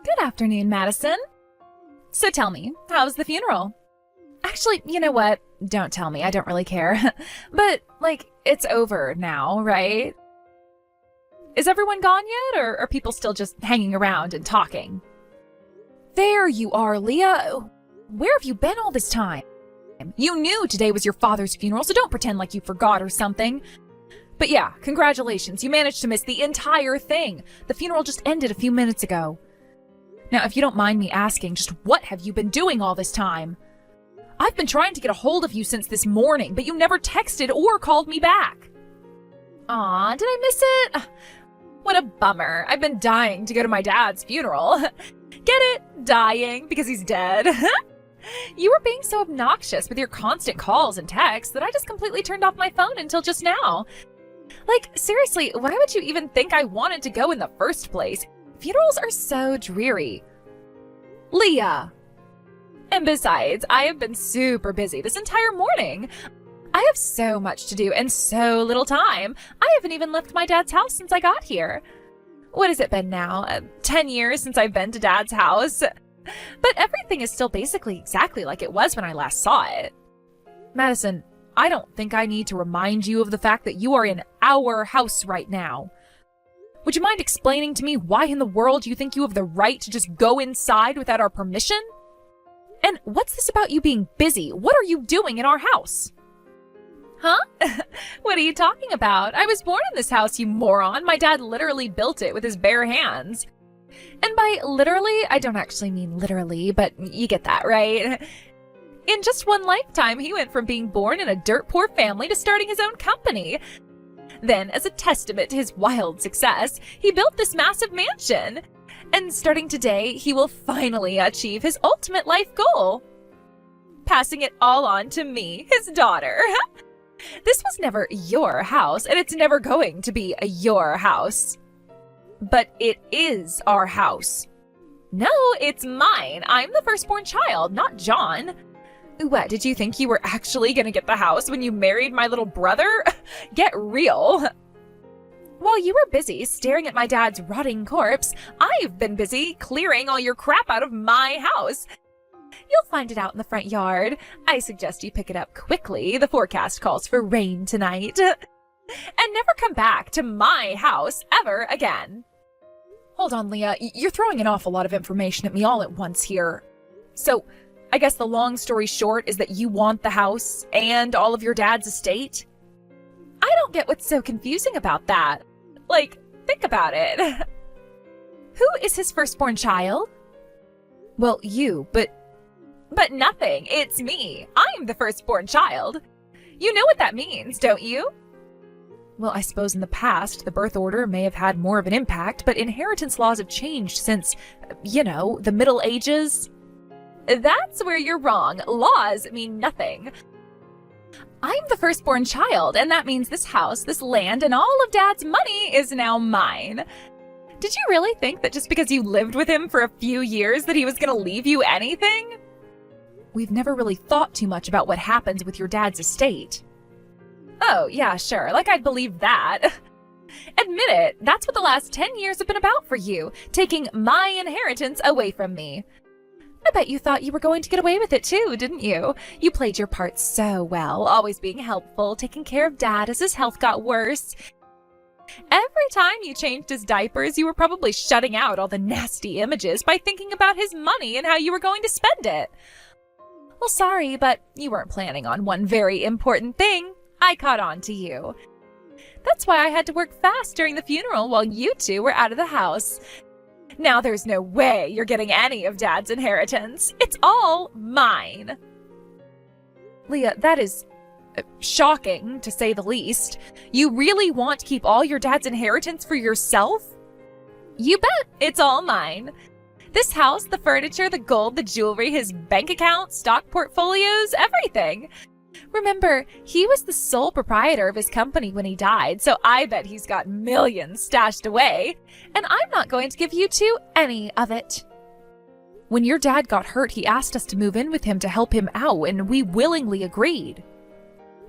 Good afternoon, Madison. So tell me, how's the funeral? Actually, you know what? Don't tell me, I don't really care. But, it's over now, right? Is everyone gone yet, or are people still just hanging around and talking? There you are, Leah. Where have you been all this time? You knew today was your father's funeral, so don't pretend like you forgot or something. But yeah, congratulations, you managed to miss the entire thing. The funeral just ended a few minutes ago. Now, if you don't mind me asking, just what have you been doing all this time? I've been trying to get a hold of you since this morning, but you never texted or called me back. Aw, did I miss it? What a bummer. I've been dying to go to my dad's funeral. Get it? Dying because he's dead. You were being so obnoxious with your constant calls and texts that I just completely turned off my phone until just now. Seriously, why would you even think I wanted to go in the first place? Funerals are so dreary. Leah! And besides, I have been super busy this entire morning. I have so much to do and so little time. I haven't even left my dad's house since I got here. What has it been now? 10 years since I've been to Dad's house? But everything is still basically exactly like it was when I last saw it. Madison, I don't think I need to remind you of the fact that you are in our house right now. Would you mind explaining to me why in the world you think you have the right to just go inside without our permission? And what's this about you being busy? What are you doing in our house? Huh? What are you talking about? I was born in this house, you moron. My dad literally built it with his bare hands. And by literally, I don't actually mean literally, but you get that, right? In just one lifetime, he went from being born in a dirt-poor family to starting his own company. Then, as a testament to his wild success, he built this massive mansion. And starting today, he will finally achieve his ultimate life goal. Passing it all on to me, his daughter. This was never your house, and it's never going to be your house. But it is our house. No, it's mine. I'm the firstborn child, not John. What, did you think you were actually gonna get the house when you married my little brother? Get real. While you were busy staring at my dad's rotting corpse, I've been busy clearing all your crap out of my house. You'll find it out in the front yard. I suggest you pick it up quickly. The forecast calls for rain tonight. And never come back to my house ever again. Hold on, Leah. You're throwing an awful lot of information at me all at once here. So, I guess the long story short is that you want the house and all of your dad's estate? I don't get what's so confusing about that. Think about it. Who is his firstborn child? Well, you, but nothing. It's me. I'm the firstborn child. You know what that means, don't you? Well, I suppose in the past, the birth order may have had more of an impact, but inheritance laws have changed since, the Middle Ages. That's where you're wrong. Laws mean nothing. I'm the firstborn child, and that means this house, this land, and all of Dad's money is now mine. Did you really think that just because you lived with him for a few years that he was going to leave you anything? We've never really thought too much about what happens with your dad's estate. Oh, yeah, sure, I'd believe that. Admit it, that's what the last 10 years have been about for you, taking my inheritance away from me. I bet you thought you were going to get away with it too, didn't you? You played your part so well, always being helpful, taking care of Dad as his health got worse. Every time you changed his diapers, you were probably shutting out all the nasty images by thinking about his money and how you were going to spend it. Well, sorry, but you weren't planning on one very important thing. I caught on to you. That's why I had to work fast during the funeral while you two were out of the house. Now there's no way you're getting any of Dad's inheritance. It's all mine. Leah, that is shocking, to say the least. You really want to keep all your dad's inheritance for yourself? You bet, it's all mine. This house, the furniture, the gold, the jewelry, his bank account, stock portfolios, everything. Remember, he was the sole proprietor of his company when he died, so I bet he's got millions stashed away, and I'm not going to give you two any of it. When your dad got hurt, he asked us to move in with him to help him out, and we willingly agreed.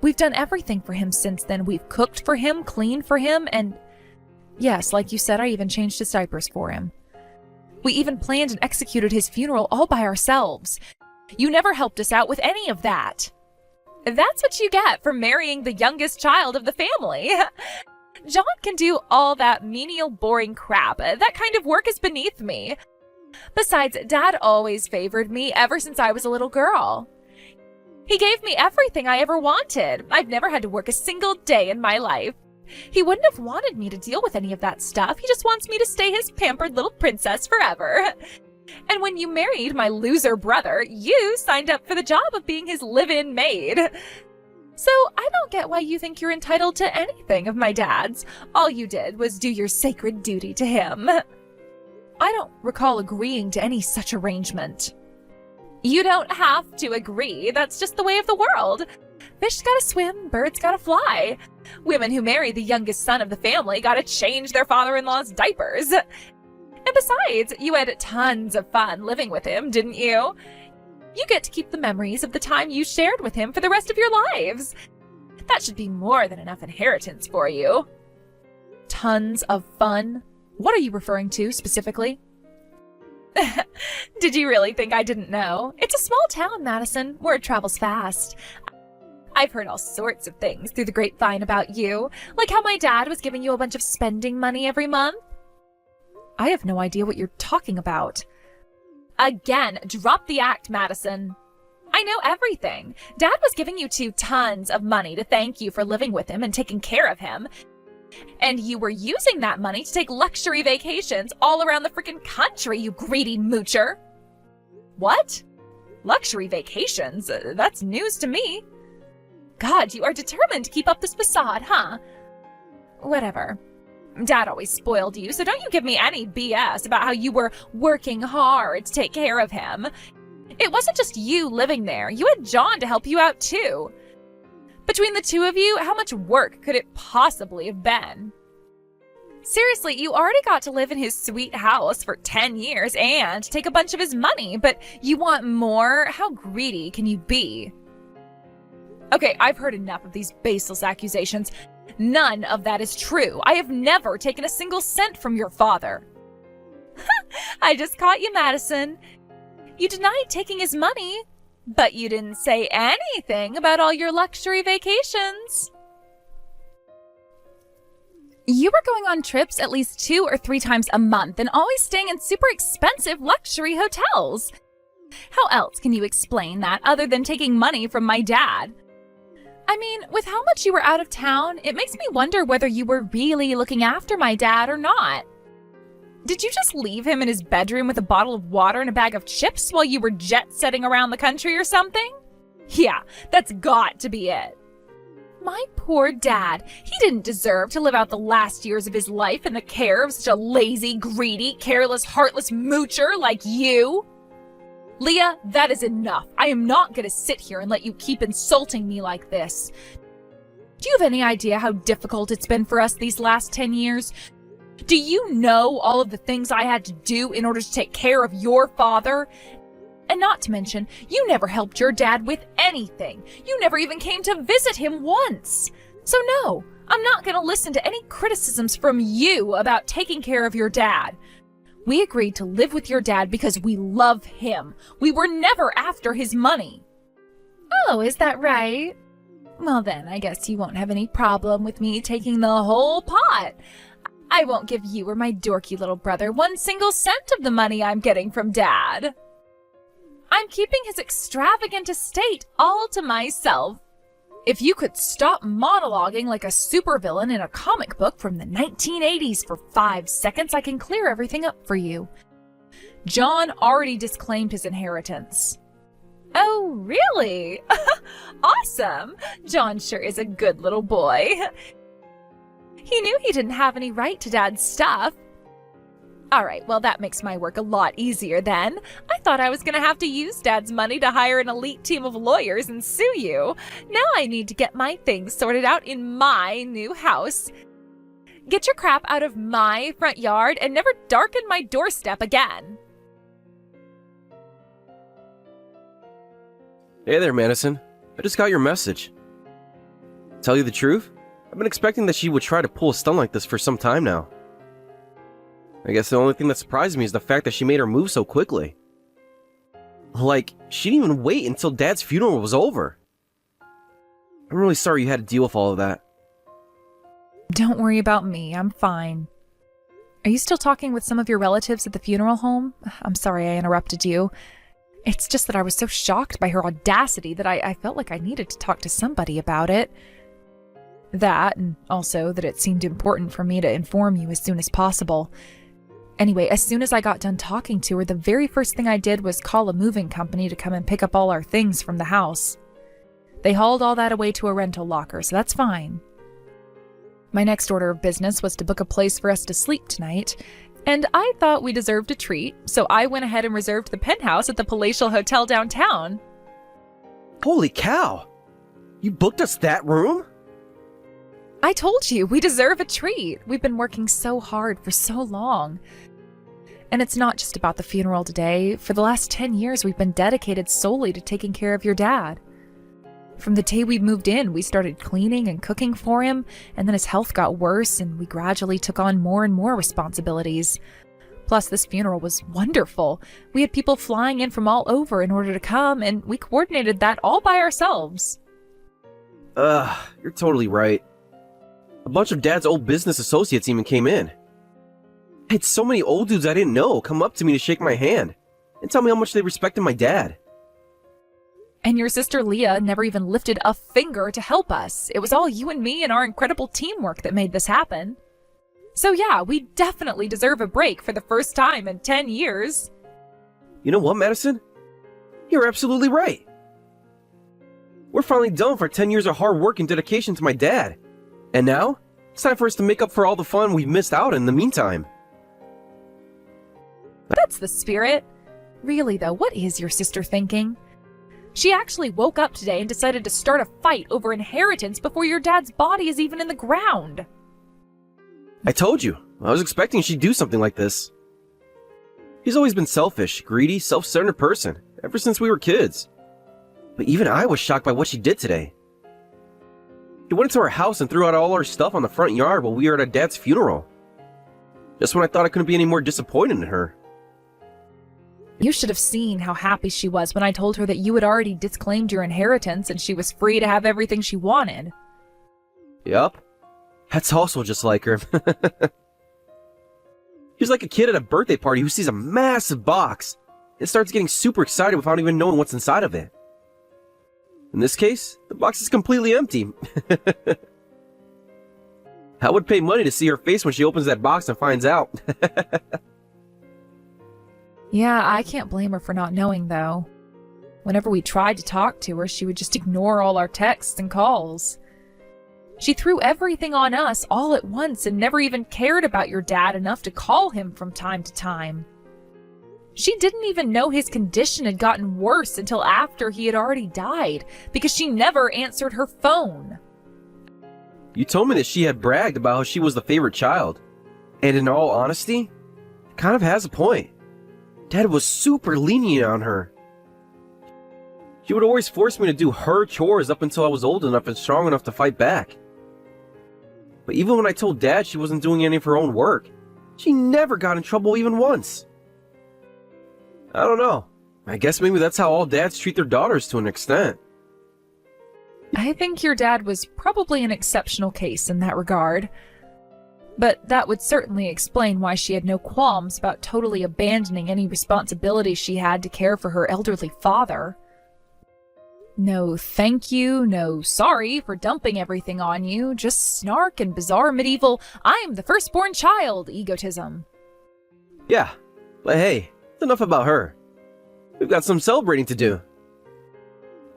We've done everything for him since then. We've cooked for him, cleaned for him, and yes, like you said, I even changed his diapers for him. We even planned and executed his funeral all by ourselves. You never helped us out with any of that. That's what you get for marrying the youngest child of the family. John can do all that menial, boring crap. That kind of work is beneath me. Besides, Dad always favored me ever since I was a little girl. He gave me everything I ever wanted. I've never had to work a single day in my life. He wouldn't have wanted me to deal with any of that stuff. He just wants me to stay his pampered little princess forever. And when you married my loser brother, you signed up for the job of being his live-in maid. So I don't get why you think you're entitled to anything of my dad's. All you did was do your sacred duty to him. I don't recall agreeing to any such arrangement. You don't have to agree. That's just the way of the world. Fish gotta swim, birds gotta fly. Women who marry the youngest son of the family gotta change their father-in-law's diapers. And besides, you had tons of fun living with him, didn't you? You get to keep the memories of the time you shared with him for the rest of your lives. That should be more than enough inheritance for you. Tons of fun? What are you referring to specifically? Did you really think I didn't know? It's a small town, Madison. Word travels fast. I've heard all sorts of things through the grapevine about you, like how my dad was giving you a bunch of spending money every month. I have no idea what you're talking about. Again, drop the act, Madison. I know everything. Dad was giving you two tons of money to thank you for living with him and taking care of him. And you were using that money to take luxury vacations all around the freaking country, you greedy moocher. What? Luxury vacations? That's news to me. God, you are determined to keep up this facade, huh? Whatever. Dad always spoiled you, so don't you give me any BS about how you were working hard to take care of him. It wasn't just you living there. You had John to help you out too. Between the two of you, how much work could it possibly have been? Seriously, you already got to live in his sweet house for 10 years and take a bunch of his money, but you want more? How greedy can you be? Okay, I've heard enough of these baseless accusations. None of that is true. I have never taken a single cent from your father. I just caught you, Madison. You denied taking his money, but you didn't say anything about all your luxury vacations. You were going on trips at least 2 or 3 times a month and always staying in super expensive luxury hotels. How else can you explain that other than taking money from my dad? I mean, with how much you were out of town, it makes me wonder whether you were really looking after my dad or not. Did you just leave him in his bedroom with a bottle of water and a bag of chips while you were jet-setting around the country or something? Yeah, that's got to be it. My poor dad, he didn't deserve to live out the last years of his life in the care of such a lazy, greedy, careless, heartless moocher like you. Leah, that is enough. I am not going to sit here and let you keep insulting me like this. Do you have any idea how difficult it's been for us these last 10 years? Do you know all of the things I had to do in order to take care of your father? And not to mention, you never helped your dad with anything. You never even came to visit him once. So no, I'm not going to listen to any criticisms from you about taking care of your dad. We agreed to live with your dad because we love him. We were never after his money. Oh, is that right? Well then, I guess you won't have any problem with me taking the whole pot. I won't give you or my dorky little brother 1 single cent of the money I'm getting from Dad. I'm keeping his extravagant estate all to myself. If you could stop monologuing like a supervillain in a comic book from the 1980s for 5 seconds, I can clear everything up for you. John already disclaimed his inheritance. Oh, really? Awesome! John sure is a good little boy. He knew he didn't have any right to Dad's stuff. All right, well, that makes my work a lot easier then. I thought I was going to have to use Dad's money to hire an elite team of lawyers and sue you. Now I need to get my things sorted out in my new house. Get your crap out of my front yard and never darken my doorstep again. Hey there, Madison. I just got your message. Tell you the truth? I've been expecting that she would try to pull a stunt like this for some time now. I guess the only thing that surprised me is the fact that she made her move so quickly. Like, she didn't even wait until Dad's funeral was over. I'm really sorry you had to deal with all of that. Don't worry about me, I'm fine. Are you still talking with some of your relatives at the funeral home? I'm sorry I interrupted you. It's just that I was so shocked by her audacity that I felt like I needed to talk to somebody about it. That, and also that it seemed important for me to inform you as soon as possible. Anyway, as soon as I got done talking to her, the very first thing I did was call a moving company to come and pick up all our things from the house. They hauled all that away to a rental locker, so that's fine. My next order of business was to book a place for us to sleep tonight, and I thought we deserved a treat, so I went ahead and reserved the penthouse at the Palatial Hotel downtown. Holy cow! You booked us that room? I told you, we deserve a treat. We've been working so hard for so long. And it's not just about the funeral today. For the last 10 years, we've been dedicated solely to taking care of your dad. From the day we moved in, we started cleaning and cooking for him, and then his health got worse, and we gradually took on more and more responsibilities. Plus, this funeral was wonderful. We had people flying in from all over in order to come, and we coordinated that all by ourselves. You're totally right. A bunch of Dad's old business associates even came in. I had so many old dudes I didn't know come up to me to shake my hand and tell me how much they respected my dad. And your sister Leah never even lifted a finger to help us. It was all you and me and our incredible teamwork that made this happen. So yeah, we definitely deserve a break for the first time in 10 years. You know what, Madison? You're absolutely right. We're finally done for 10 years of hard work and dedication to my dad. And now, it's time for us to make up for all the fun we've missed out in the meantime. That's the spirit. Really though, what is your sister thinking? She actually woke up today and decided to start a fight over inheritance before your dad's body is even in the ground. I told you, I was expecting she'd do something like this. He's always been selfish, greedy, self-centered person, ever since we were kids. But even I was shocked by what she did today. She went into our house and threw out all our stuff on the front yard while we were at Dad's funeral. Just when I thought I couldn't be any more disappointed in her. You should have seen how happy she was when I told her that you had already disclaimed your inheritance and she was free to have everything she wanted. Yup. That's also just like her. She's like a kid at a birthday party who sees a massive box and starts getting super excited without even knowing what's inside of it. In this case, the box is completely empty. I would pay money to see her face when she opens that box and finds out. Yeah, I can't blame her for not knowing, though. Whenever we tried to talk to her, she would just ignore all our texts and calls. She threw everything on us all at once and never even cared about your dad enough to call him from time to time. She didn't even know his condition had gotten worse until after he had already died, because she never answered her phone. You told me that she had bragged about how she was the favorite child. And in all honesty, kind of has a point. Dad was super lenient on her. She would always force me to do her chores up until I was old enough and strong enough to fight back. But even when I told Dad she wasn't doing any of her own work, she never got in trouble even once. I don't know. I guess maybe that's how all dads treat their daughters to an extent. I think your dad was probably an exceptional case in that regard. But that would certainly explain why she had no qualms about totally abandoning any responsibility she had to care for her elderly father. No thank you, no sorry for dumping everything on you, just snark and bizarre medieval, I'm the firstborn child egotism. Yeah, but hey, enough about her. We've got some celebrating to do.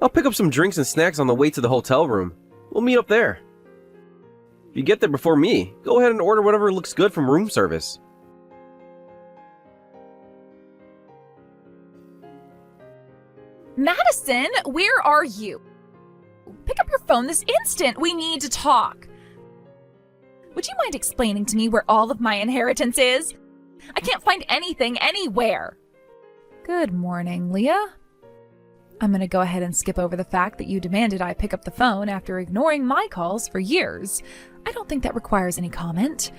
I'll pick up some drinks and snacks on the way to the hotel room. We'll meet up there. If you get there before me, go ahead and order whatever looks good from room service. Madison, where are you? Pick up your phone this instant. We need to talk. Would you mind explaining to me where all of my inheritance is? I can't find anything anywhere. Good morning, Leah. I'm going to go ahead and skip over the fact that you demanded I pick up the phone after ignoring my calls for years. I don't think that requires any comment.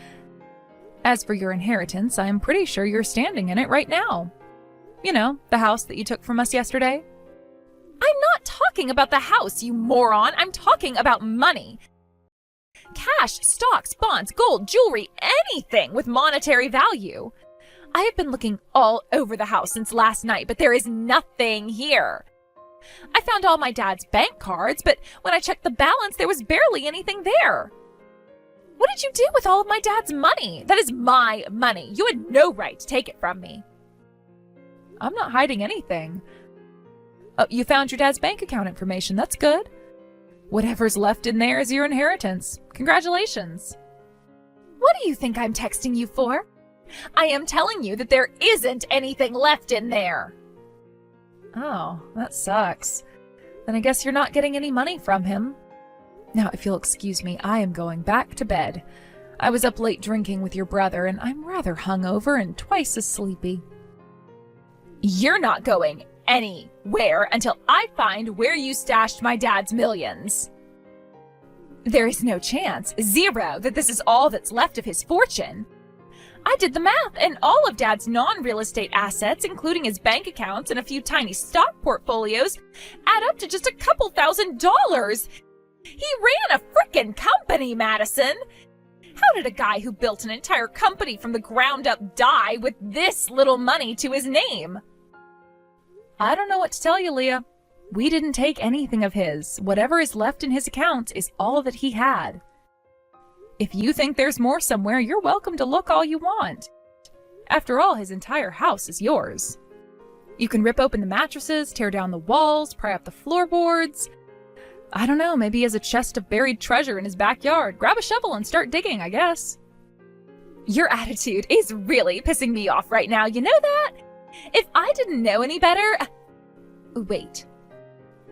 As for your inheritance, I'm pretty sure you're standing in it right now. You know, the house that you took from us yesterday. I'm not talking about the house, you moron. I'm talking about money. Cash, stocks, bonds, gold, jewelry, anything with monetary value. I have been looking all over the house since last night, but there is nothing here. I found all my dad's bank cards, but when I checked the balance, there was barely anything there. What did you do with all of my dad's money? That is my money. You had no right to take it from me. I'm not hiding anything. Oh, you found your dad's bank account information. That's good. Whatever's left in there is your inheritance. Congratulations. What do you think I'm texting you for? I am telling you that there isn't anything left in there. Oh, that sucks. Then I guess you're not getting any money from him. Now, if you'll excuse me, I am going back to bed. I was up late drinking with your brother, and I'm rather hungover and twice as sleepy. You're not going anywhere until I find where you stashed my dad's millions. There is no chance, zero, that this is all that's left of his fortune. I did the math, and all of Dad's non-real estate assets, including his bank accounts and a few tiny stock portfolios, add up to just a couple $1,000s. He ran a frickin' company, Madison. How did a guy who built an entire company from the ground up die with this little money to his name? I don't know what to tell you, Leah. We didn't take anything of his. Whatever is left in his accounts is all that he had. If you think there's more somewhere, you're welcome to look all you want. After all, his entire house is yours. You can rip open the mattresses, tear down the walls, pry up the floorboards. I don't know, maybe he has a chest of buried treasure in his backyard. Grab a shovel and start digging, I guess. Your attitude is really pissing me off right now, you know that? If I didn't know any better... Wait.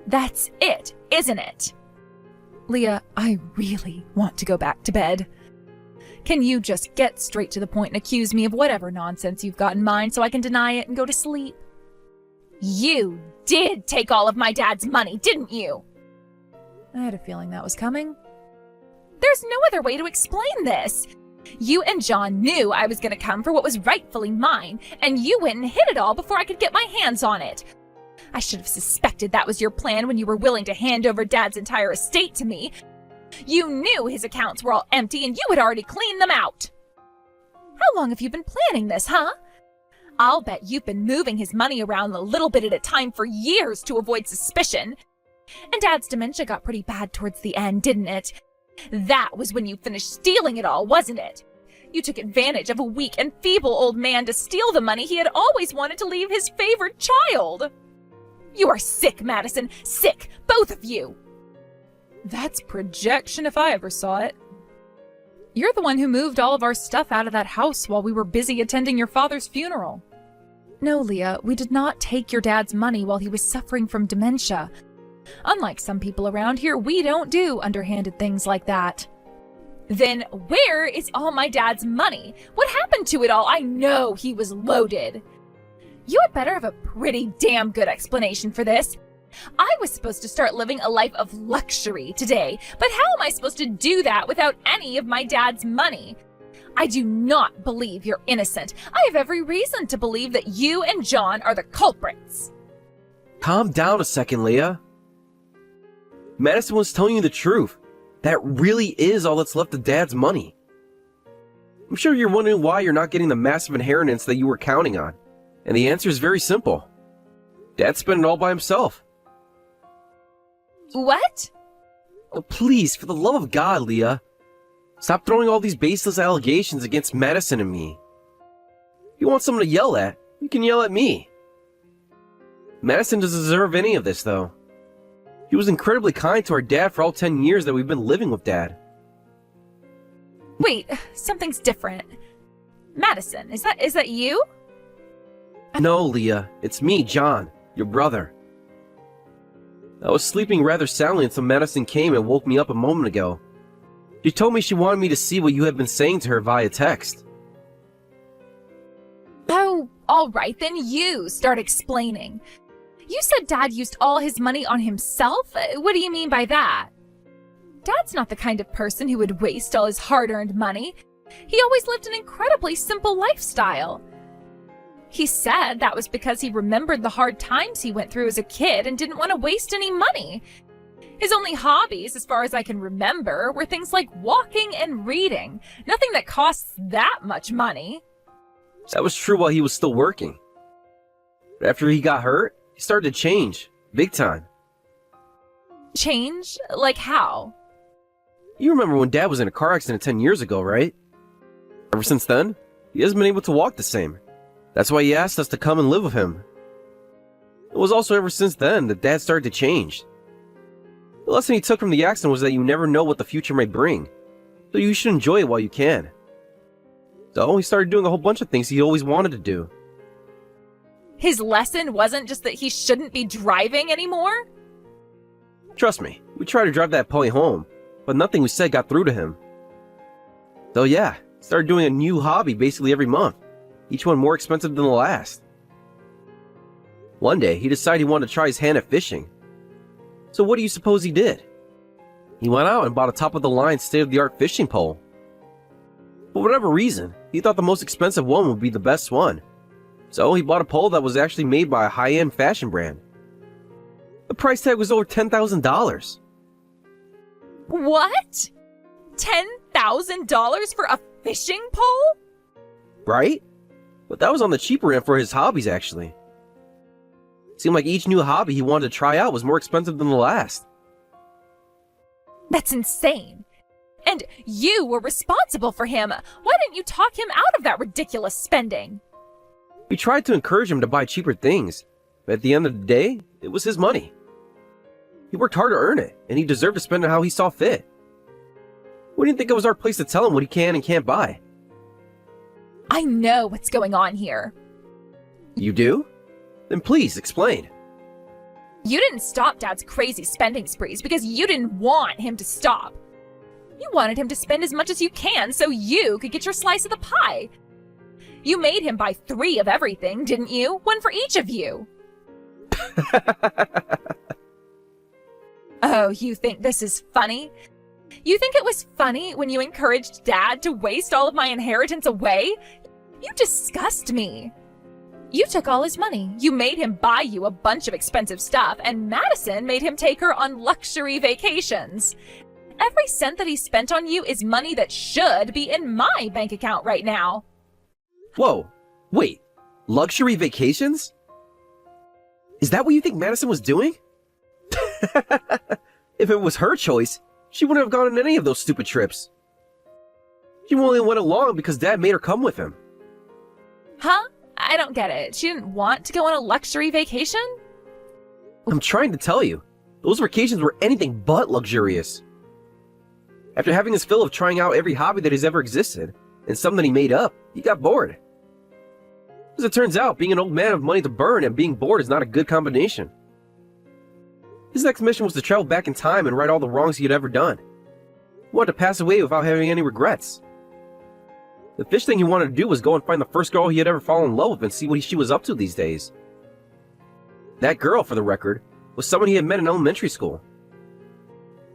That's it, isn't it? Leah, I really want to go back to bed. Can you just get straight to the point and accuse me of whatever nonsense you've got in mind so I can deny it and go to sleep? You did take all of my dad's money, didn't you? I had a feeling that was coming. There's no other way to explain this. You and John knew I was going to come for what was rightfully mine, and you went and hid it all before I could get my hands on it. I should have suspected that was your plan when you were willing to hand over Dad's entire estate to me. You knew his accounts were all empty and you had already cleaned them out. How long have you been planning this, huh? I'll bet you've been moving his money around a little bit at a time for years to avoid suspicion. And Dad's dementia got pretty bad towards the end, didn't it? That was when you finished stealing it all, wasn't it? You took advantage of a weak and feeble old man to steal the money he had always wanted to leave his favorite child. You are sick, Madison. Sick, both of you. That's projection if I ever saw it. You're the one who moved all of our stuff out of that house while we were busy attending your father's funeral. No, Leah, we did not take your dad's money while he was suffering from dementia. Unlike some people around here, we don't do underhanded things like that. Then where is all my dad's money? What happened to it all? I know he was loaded. You had better have a pretty damn good explanation for this. I was supposed to start living a life of luxury today, but how am I supposed to do that without any of my dad's money? I do not believe you're innocent. I have every reason to believe that you and John are the culprits. Calm down a second, Leah. Madison was telling you the truth. That really is all that's left of Dad's money. I'm sure you're wondering why you're not getting the massive inheritance that you were counting on. And the answer is very simple. Dad spent it all by himself. What? Oh, please, for the love of God, Leah. Stop throwing all these baseless allegations against Madison and me. If you want someone to yell at, you can yell at me. Madison doesn't deserve any of this, though. He was incredibly kind to our dad for all 10 years that we've been living with Dad. Wait, something's different. Madison, is that you? No, Leah, it's me, John, your brother. I was sleeping rather soundly until Madison came and woke me up a moment ago. She told me she wanted me to see what you had been saying to her via text. Oh, all right, then you start explaining. You said Dad used all his money on himself? What do you mean by that? Dad's not the kind of person who would waste all his hard-earned money. He always lived an incredibly simple lifestyle. He said that was because he remembered the hard times he went through as a kid and didn't want to waste any money. His only hobbies, as far as I can remember, were things like walking and reading. Nothing that costs that much money. That was true while he was still working. But after he got hurt, he started to change. Big time. Change? Like how? You remember when Dad was in a car accident 10 years ago, right? Ever since then, he hasn't been able to walk the same. That's why he asked us to come and live with him. It was also ever since then that Dad started to change. The lesson he took from the accident was that you never know what the future may bring, so you should enjoy it while you can. So he started doing a whole bunch of things he always wanted to do. His lesson wasn't just that he shouldn't be driving anymore? Trust me, we tried to drive that pony home, but nothing we said got through to him. So yeah, he started doing a new hobby basically every month, each one more expensive than the last. One day, he decided he wanted to try his hand at fishing. So what do you suppose he did? He went out and bought a top-of-the-line, state-of-the-art fishing pole. For whatever reason, he thought the most expensive one would be the best one. So he bought a pole that was actually made by a high-end fashion brand. The price tag was over $10,000. What? $10,000 for a fishing pole? Right? But that was on the cheaper end for his hobbies, actually. Seemed like each new hobby he wanted to try out was more expensive than the last. That's insane. And you were responsible for him. Why didn't you talk him out of that ridiculous spending? We tried to encourage him to buy cheaper things, but at the end of the day, it was his money. He worked hard to earn it, and he deserved to spend it how he saw fit. We didn't think it was our place to tell him what he can and can't buy. I know what's going on here. You do? Then please explain. You didn't stop Dad's crazy spending sprees because you didn't want him to stop. You wanted him to spend as much as you can so you could get your slice of the pie. You made him buy 3 of everything, didn't you? 1 for each of you. Oh, you think this is funny? You think it was funny when you encouraged Dad to waste all of my inheritance away? You disgust me. You took all his money. You made him buy you a bunch of expensive stuff, and Madison made him take her on luxury vacations. Every cent that he spent on you is money that should be in my bank account right now. Whoa, wait, luxury vacations? Is that what you think Madison was doing? If it was her choice, she wouldn't have gone on any of those stupid trips. She only went along because Dad made her come with him. Huh? I don't get it. She didn't want to go on a luxury vacation? I'm trying to tell you, those vacations were anything but luxurious. After having his fill of trying out every hobby that has ever existed, and some that he made up, he got bored. As it turns out, being an old man with money to burn and being bored is not a good combination. His next mission was to travel back in time and right all the wrongs he had ever done. He wanted to pass away without having any regrets. The fish thing he wanted to do was go and find the first girl he had ever fallen in love with and see what she was up to these days. That girl, for the record, was someone he had met in elementary school.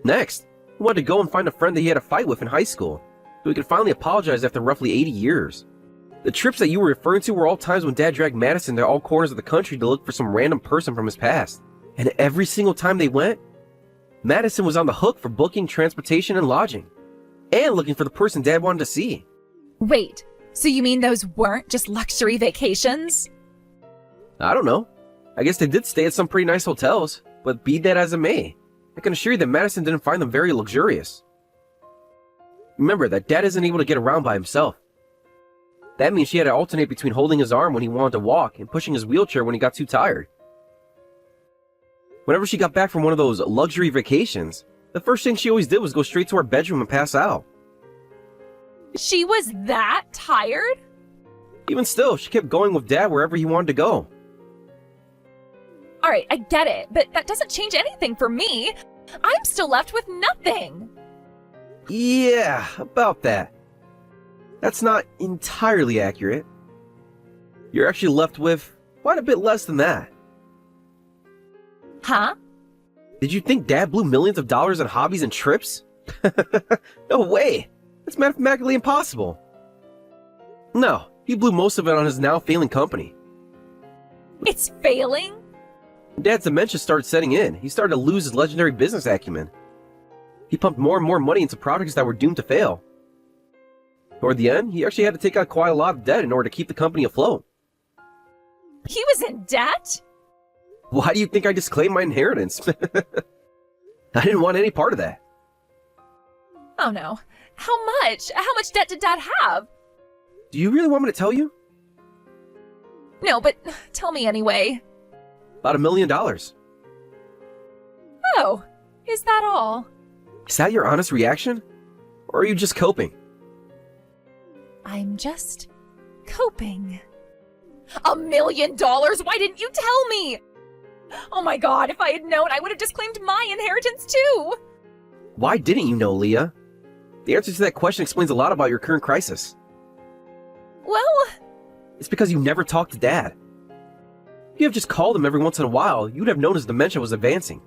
Next, he wanted to go and find a friend that he had a fight with in high school, so he could finally apologize after roughly 80 years. The trips that you were referring to were all times when Dad dragged Madison to all corners of the country to look for some random person from his past. And every single time they went, Madison was on the hook for booking, transportation, and lodging. And looking for the person Dad wanted to see. Wait, so you mean those weren't just luxury vacations? I don't know. I guess they did stay at some pretty nice hotels, but be that as it may, I can assure you that Madison didn't find them very luxurious. Remember that Dad isn't able to get around by himself. That means she had to alternate between holding his arm when he wanted to walk and pushing his wheelchair when he got too tired. Whenever she got back from one of those luxury vacations, the first thing she always did was go straight to her bedroom and pass out. She was that tired? Even still, she kept going with Dad wherever he wanted to go. Alright, I get it, but that doesn't change anything for me. I'm still left with nothing. Yeah, about that. That's not entirely accurate. You're actually left with quite a bit less than that. Huh? Did you think Dad blew $millions on hobbies and trips? No way! That's mathematically impossible. No, he blew most of it on his now failing company. It's failing? Dad's dementia started setting in. He started to lose his legendary business acumen. He pumped more and more money into projects that were doomed to fail. Toward the end, he actually had to take out quite a lot of debt in order to keep the company afloat. He was in debt? Why do you think I disclaimed my inheritance? I didn't want any part of that. Oh no. How much? How much debt did Dad have? Do you really want me to tell you? No, but tell me anyway. About $1 million. Oh, is that all? Is that your honest reaction? Or are you just coping? I'm just coping. $1 million? Why didn't you tell me? Oh my god, if I had known, I would have just claimed my inheritance too. Why didn't you know, Leah? The answer to that question explains a lot about your current crisis. Well, It's because you never talked to Dad. If you have just called him every once in a while, you'd have known his dementia was advancing.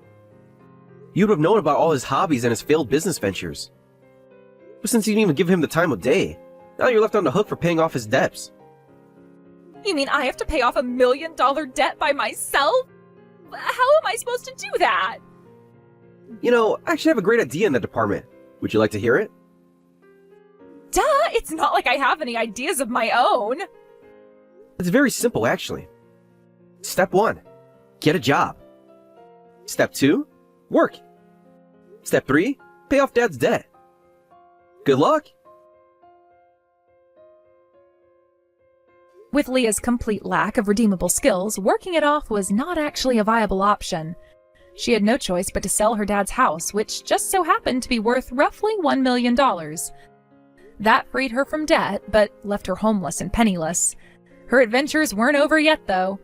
You'd have known about all his hobbies and his failed business ventures. But since you didn't even give him the time of day, now you're left on the hook for paying off his debts. you mean I have to pay off $1 million debt by myself? How am I supposed to do that? You know, I actually have a great idea in that department. Would you like to hear it? Duh, it's not like I have any ideas of my own. It's very simple, actually. Step 1, get a job. Step 2, work. Step 3, pay off Dad's debt. Good luck! With Leah's complete lack of redeemable skills, working it off was not actually a viable option. She had no choice but to sell her dad's house, which just so happened to be worth roughly $1 million. That freed her from debt, but left her homeless and penniless. Her adventures weren't over yet, though.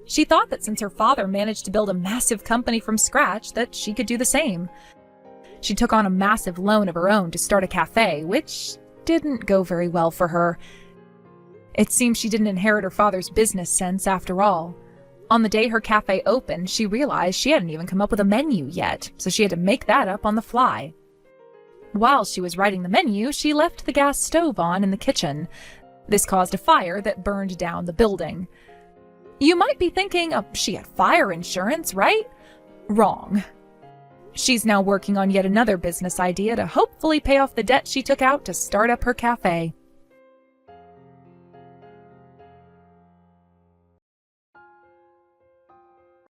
She thought that since her father managed to build a massive company from scratch, that she could do the same. She took on a massive loan of her own to start a cafe, which didn't go very well for her. It seems she didn't inherit her father's business sense after all. On the day her cafe opened, she realized she hadn't even come up with a menu yet, so she had to make that up on the fly. While she was writing the menu, she left the gas stove on in the kitchen. This caused a fire that burned down the building. You might be thinking, she had fire insurance, right? Wrong. She's now working on yet another business idea to hopefully pay off the debt she took out to start up her cafe.